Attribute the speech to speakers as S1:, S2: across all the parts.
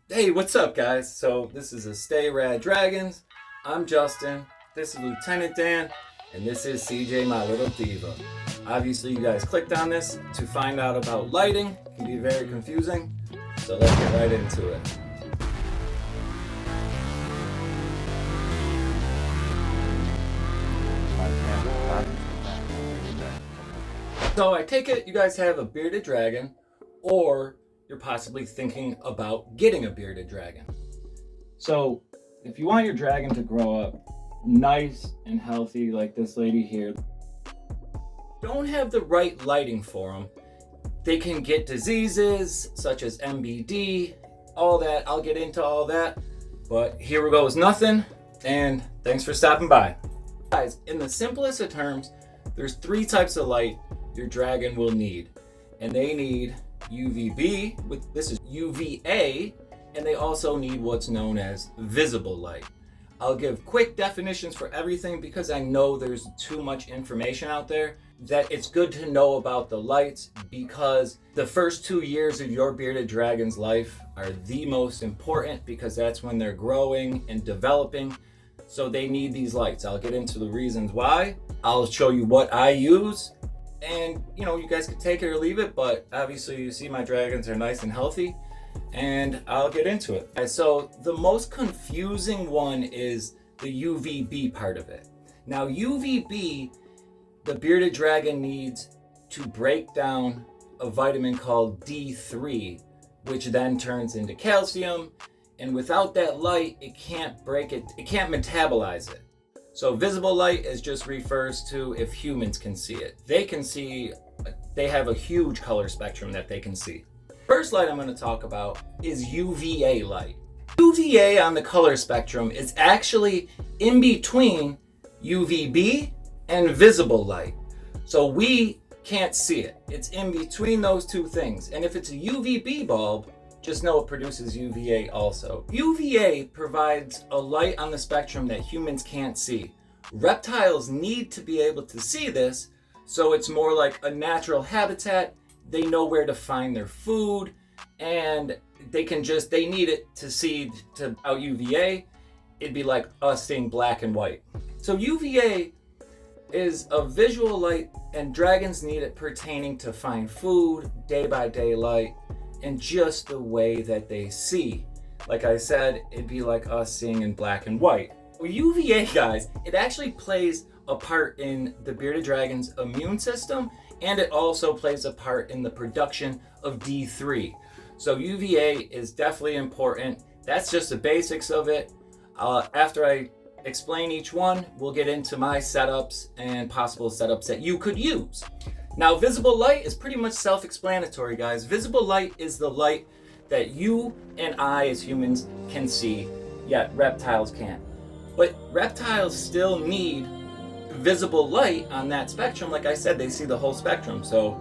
S1: Hey, what's up, guys? So, this is a Stay Rad Dragons. I'm Justin. This is Lieutenant Dan. And this is CJ, my little diva. Obviously, you guys clicked on this to find out about lighting. It can be very confusing. So, let's get right into it. So, I take it you guys have a bearded dragon, or you're possibly thinking about getting a bearded dragon. So, if you want your dragon to grow up nice and healthy like this lady here, don't have the right lighting for them, they can get diseases such as MBD, all that. I'll get into all that, but here goes nothing, and thanks for stopping by. Guys, in the simplest of terms, there's three types of light your dragon will need, and they need UVB, this is UVA, and they also need what's known as visible light. I'll give quick definitions for everything because I know there's too much information out there, that it's good to know about the lights, because the first 2 years of your bearded dragon's life are the most important because that's when they're growing and developing. So they need these lights. I'll get into the reasons why. I'll show you what I use, and you guys can take it or leave it, but obviously you see my dragons are nice and healthy, and I'll get into it. So the most confusing one is the UVB part of it. Now UVB, the bearded dragon needs to break down a vitamin called D3, which then turns into calcium, and without that light, it can't metabolize it. So visible light is just refers to if humans can see it. They have a huge color spectrum that they can see. First light I'm going to talk about is UVA light. UVA on the color spectrum is actually in between UVB and visible light. So we can't see it. It's in between those two things. And if it's a UVB bulb, just know it produces UVA also. UVA provides a light on the spectrum that humans can't see. Reptiles need to be able to see this, so it's more like a natural habitat. They know where to find their food, and they need it to see out UVA. It'd be like us seeing black and white. So UVA is a visual light, and dragons need it pertaining to find food, day by day light, and just the way that they see. Like I said, it'd be like us seeing in black and white. Well, UVA, guys, it actually plays a part in the bearded dragon's immune system, and it also plays a part in the production of D3. So UVA is definitely important. That's just the basics of it. After I explain each one, we'll get into my setups and possible setups that you could use. Now, visible light is pretty much self-explanatory, guys. Visible light is the light that you and I as humans can see, yet reptiles can't. But reptiles still need visible light on that spectrum. Like I said, they see the whole spectrum. So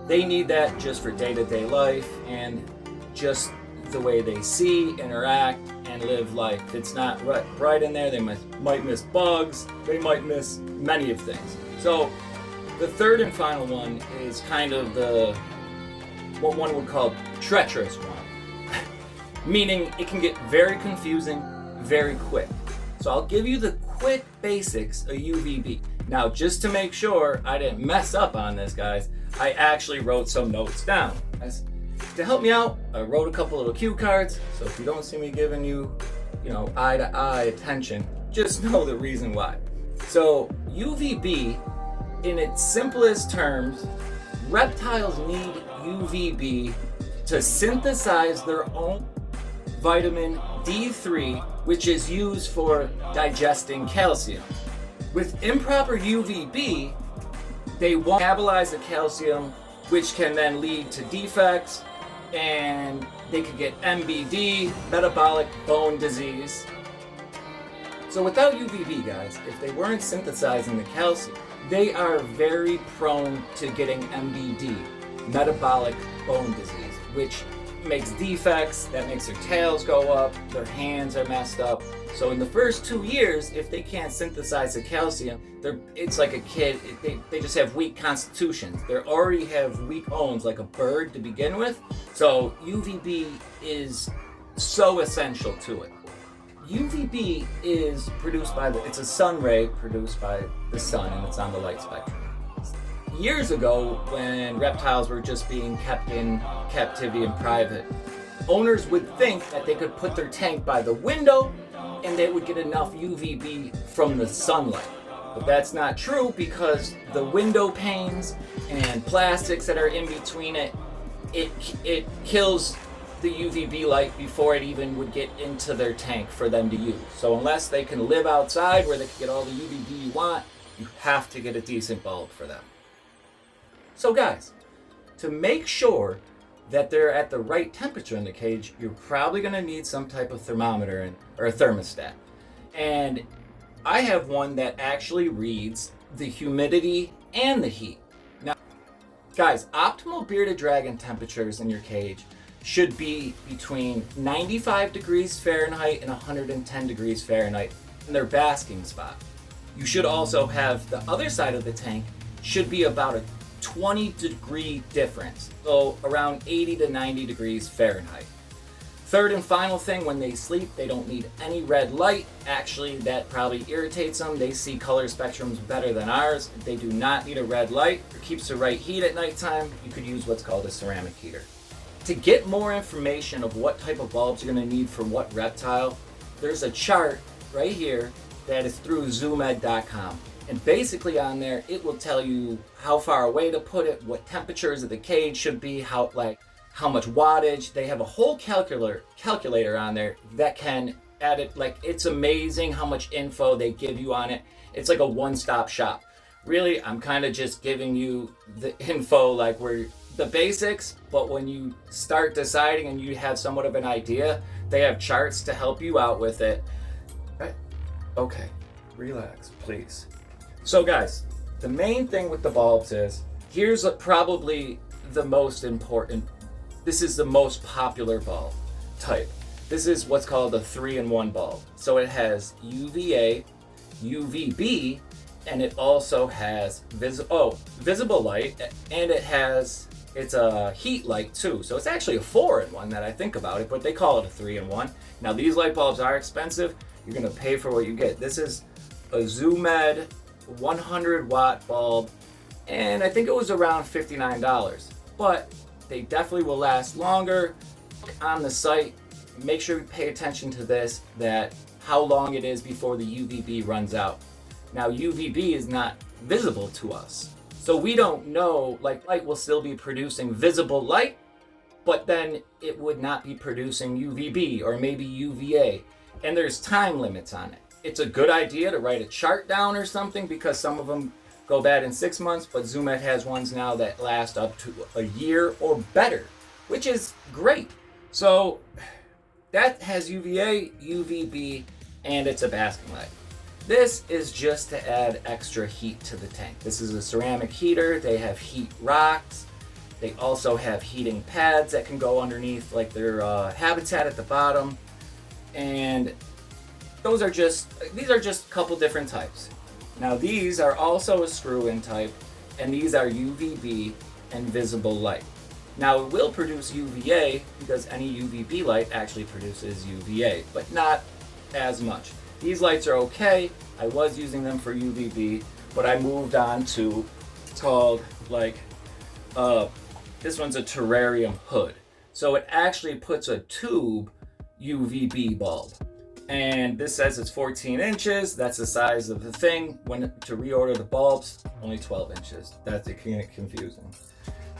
S1: they need that just for day-to-day life and just the way they see, interact, and live life. If it's not bright in there, they might miss bugs. They might miss many of things. So the third and final one is kind of what one would call treacherous one, meaning it can get very confusing very quick. So I'll give you the quick basics of UVB. Now, just to make sure I didn't mess up on this, guys, I actually wrote some notes down. To help me out, I wrote a couple little cue cards, so if you don't see me giving you, eye-to-eye attention, just know the reason why. So UVB, in its simplest terms, reptiles need UVB to synthesize their own vitamin D3, which is used for digesting calcium. With improper UVB, they won't metabolize the calcium, which can then lead to defects, and they could get MBD, metabolic bone disease. So without UVB, guys, if they weren't synthesizing the calcium, they are very prone to getting MBD, metabolic bone disease, which makes defects, that makes their tails go up, their hands are messed up. So in the first 2 years, if they can't synthesize the calcium, it's like a kid, they just have weak constitutions. They already have weak bones like a bird to begin with. So UVB is so essential to it. UVB is produced by it's a sun ray produced by the sun, and it's on the light spectrum. Years ago, when reptiles were just being kept in captivity and private, owners would think that they could put their tank by the window and they would get enough UVB from the sunlight. But that's not true, because the window panes and plastics that are in between it kills the UVB light before it even would get into their tank for them to use. So unless they can live outside where they can get all the UVB you want, you have to get a decent bulb for them. So guys, to make sure that they're at the right temperature in the cage, you're probably going to need some type of thermometer or a thermostat. And I have one that actually reads the humidity and the heat. Now, guys, optimal bearded dragon temperatures in your cage should be between 95 degrees Fahrenheit and 110 degrees Fahrenheit in their basking spot. You should also have the other side of the tank should be about a 20-degree difference, so around 80 to 90 degrees Fahrenheit. Third and final thing, when they sleep, they don't need any red light. Actually, that probably irritates them. They see color spectrums better than ours. They do not need a red light. It keeps the right heat at nighttime. You could use what's called a ceramic heater. To get more information of what type of bulbs you're going to need for what reptile, there's a chart right here that is through zoomed.com. And basically on there, it will tell you how far away to put it, what temperatures of the cage should be, how much wattage. They have a whole calculator on there that can add it. Like, it's amazing how much info they give you on it. It's like a one-stop shop. Really, I'm kind of just giving you the info, like where the basics, but when you start deciding and you have somewhat of an idea, they have charts to help you out with it. Okay, relax, please. So guys, the main thing with the bulbs is, here's probably the most important, this is the most popular bulb type. This is what's called a 3-in-1 bulb. So it has UVA, UVB, and it also has visible light, and it's a heat light too. So it's actually a 4-in-1 that I think about it, but they call it a 3-in-1. Now these light bulbs are expensive. You're gonna pay for what you get. This is a Zoomed 100 watt bulb, and I think it was around $59, but they definitely will last longer. On the site, make sure you pay attention to this, that how long it is before the UVB runs out. Now UVB is not visible to us, so we don't know, like light will still be producing visible light, but then it would not be producing UVB or maybe UVA, and there's time limits on it. It's a good idea to write a chart down or something, because some of them go bad in 6 months, but Zoomed has ones now that last up to a year or better, which is great. So that has UVA, UVB, and it's a basking light. This is just to add extra heat to the tank. This is a ceramic heater. They have heat rocks. They also have heating pads that can go underneath, like their habitat at the bottom. And these are just a couple different types. Now these are also a screw-in type, and these are UVB and visible light. Now it will produce UVA, because any UVB light actually produces UVA, but not as much. These lights are okay. I was using them for UVB, but I moved on to, it's called this one's a terrarium hood. So it actually puts a tube UVB bulb. And this says it's 14 inches. That's the size of the thing. When to reorder the bulbs, only 12 inches. That's confusing.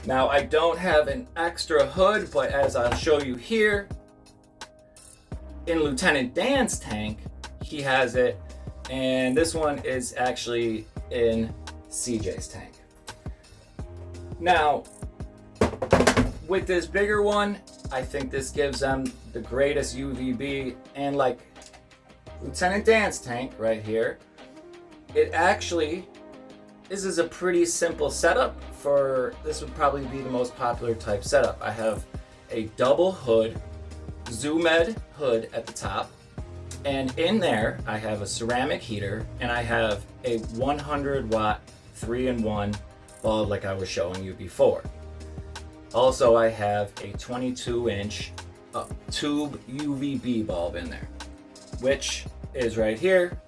S1: Now I don't have an extra hood, but as I'll show you here, in Lieutenant Dan's tank, he has it, and this one is actually in CJ's tank. Now, with this bigger one, I think this gives them the greatest UVB, and like Lieutenant Dan's tank right here, this is a pretty simple setup for, this would probably be the most popular type setup. I have a double hood, Zoomed hood at the top, and in there I have a ceramic heater, and I have a 100 watt 3-in-1 bulb like I was showing you before. Also, I have a 22 inch a tube UVB bulb in there, which is right here.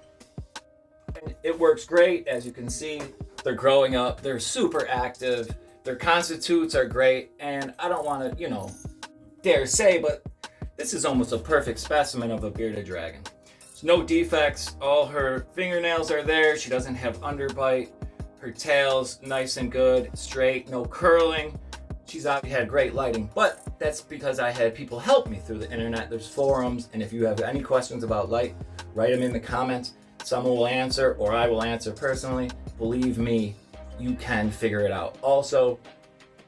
S1: And it works great. As you can see, they're growing up, they're super active, their constitutes are great, and I don't want to, dare say, but this is almost a perfect specimen of a bearded dragon. There's no defects, all her fingernails are there, she doesn't have underbite, her tail's nice and good, straight, no curling. She's obviously had great lighting, but that's because I had people help me through the internet. There's forums, and if you have any questions about light, write them in the comments. Someone will answer, or I will answer personally. Believe me, you can figure it out. Also,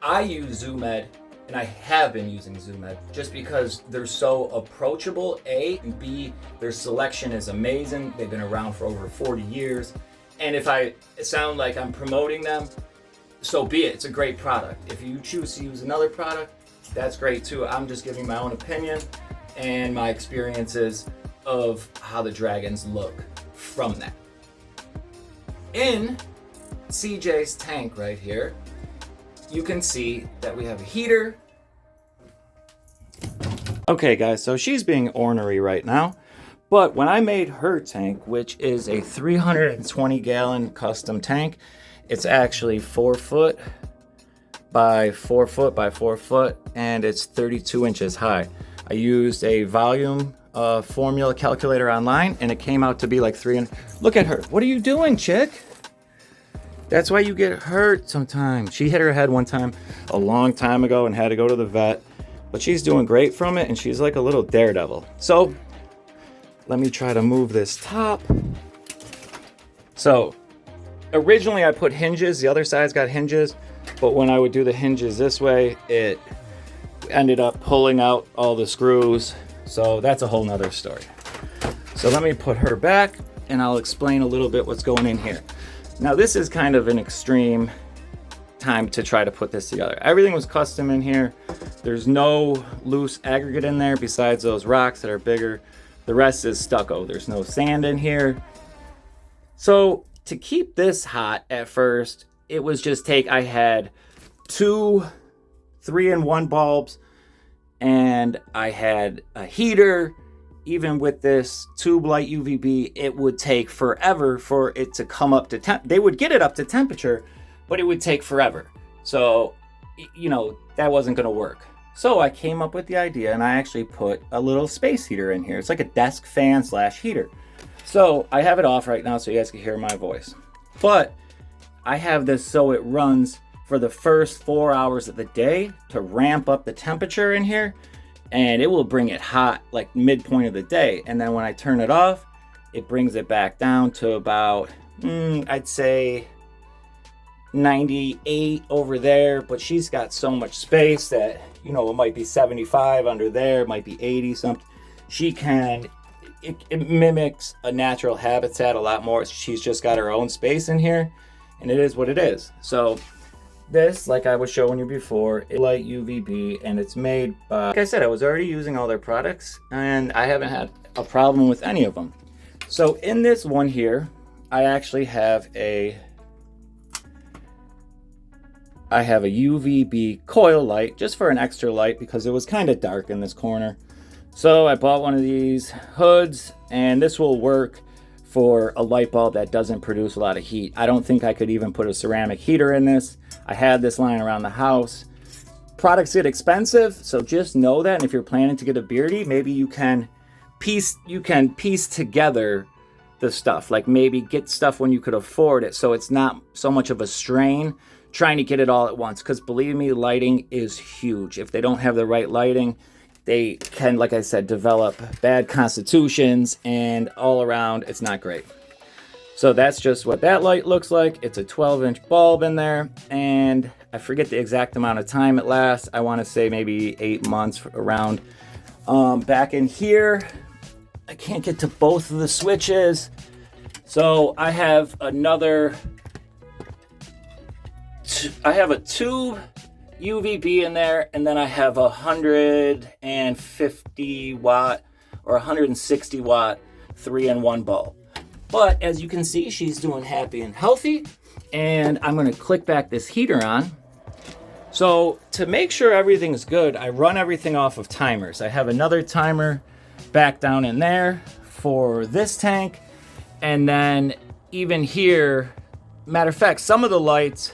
S1: I use Zoom Ed, and I have been using Zoom Ed just because they're so approachable, A, and B, their selection is amazing. They've been around for over 40 years. And if I sound like I'm promoting them, so be it. It's a great product. If you choose to use another product, that's great too. I'm just giving my own opinion and my experiences of how the dragons look from that. In CJ's tank right here, you can see that we have a heater. Okay guys, so she's being ornery right now, but when I made her tank, which is a 320 gallon custom tank, it's actually 4 foot by 4 foot by 4 foot, and it's 32 inches high. I used a volume formula calculator online, and it came out to be like 3. Look at her. What are you doing, chick? That's why you get hurt sometimes. She hit her head one time a long time ago and had to go to the vet, but she's doing great from it, and she's like a little daredevil. So let me try to move this top. So originally I put hinges, the other side's got hinges, but when I would do the hinges this way, it ended up pulling out all the screws. So that's a whole nother story. So let me put her back and I'll explain a little bit what's going in here. Now this is kind of an extreme time to try to put this together. Everything was custom in here. There's no loose aggregate in there besides those rocks that are bigger. The rest is stucco. There's no sand in here. So to keep this hot at first, it was just I had 2 3-in-1 bulbs, and I had a heater. Even with this tube light UVB, it would take forever for it to come up to temp. They would get it up to temperature, but it would take forever. So, that wasn't going to work. So I came up with the idea, and I actually put a little space heater in here. It's like a desk fan / heater. So I have it off right now so you guys can hear my voice. But I have this so it runs for the first 4 hours of the day to ramp up the temperature in here, and it will bring it hot like midpoint of the day. And then when I turn it off, it brings it back down to about, I'd say 98 over there. But she's got so much space that, it might be 75 under there, it might be 80 something. She can, it mimics a natural habitat a lot more. She's just got her own space in here, and it is what it is. So this, like I was showing you before, is light UVB, and it's made by, like I said, I was already using all their products, and I haven't had a problem with any of them. So in this one here, I actually have a UVB coil light, just for an extra light, because it was kind of dark in this corner. So I bought one of these hoods, and this will work for a light bulb that doesn't produce a lot of heat. I don't think I could even put a ceramic heater in this. I had this lying around the house. Products get expensive, so just know that. And if you're planning to get a beardy, maybe you can piece together the stuff. Like maybe get stuff when you could afford it, so it's not so much of a strain trying to get it all at once. Because believe me, lighting is huge. If they don't have the right lighting, they can, like I said, develop bad constitutions, and all around, it's not great. So that's just what that light looks like. It's a 12-inch bulb in there, and I forget the exact amount of time it lasts. I want to say maybe 8 months around. Back in here, I can't get to both of the switches. So I have I have a tube UVB in there, and then I have a 150 watt or 160 watt 3-in-1 bulb. But as you can see, she's doing happy and healthy. And I'm going to click back this heater on. So to make sure everything's good, I run everything off of timers. I have another timer back down in there for this tank. And then even here, matter of fact, some of the lights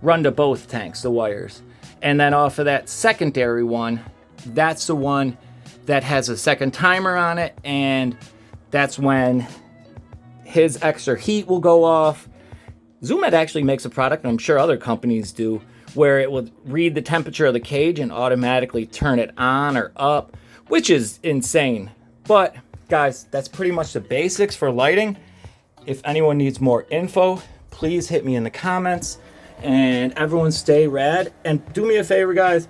S1: run to both tanks, the wires. And then off of that secondary one, that's the one that has a second timer on it. And that's when his extra heat will go off. Zoomed actually makes a product, and I'm sure other companies do, where it will read the temperature of the cage and automatically turn it on or up, which is insane. But guys, that's pretty much the basics for lighting. If anyone needs more info, please hit me in the comments, and everyone stay rad. And do me a favor, guys,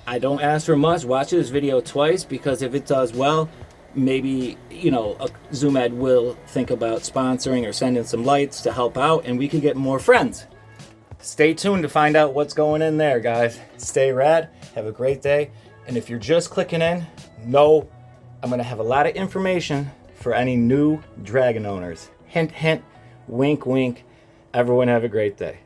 S1: I don't ask for much. Watch this video twice, because if it does well, maybe, you know, Zoomed will think about sponsoring or sending some lights to help out, and we could get more friends. Stay tuned to find out what's going in there, guys. Stay rad. Have a great day. And if you're just clicking in, know I'm going to have a lot of information for any new dragon owners. Hint, hint, wink, wink. Everyone have a great day.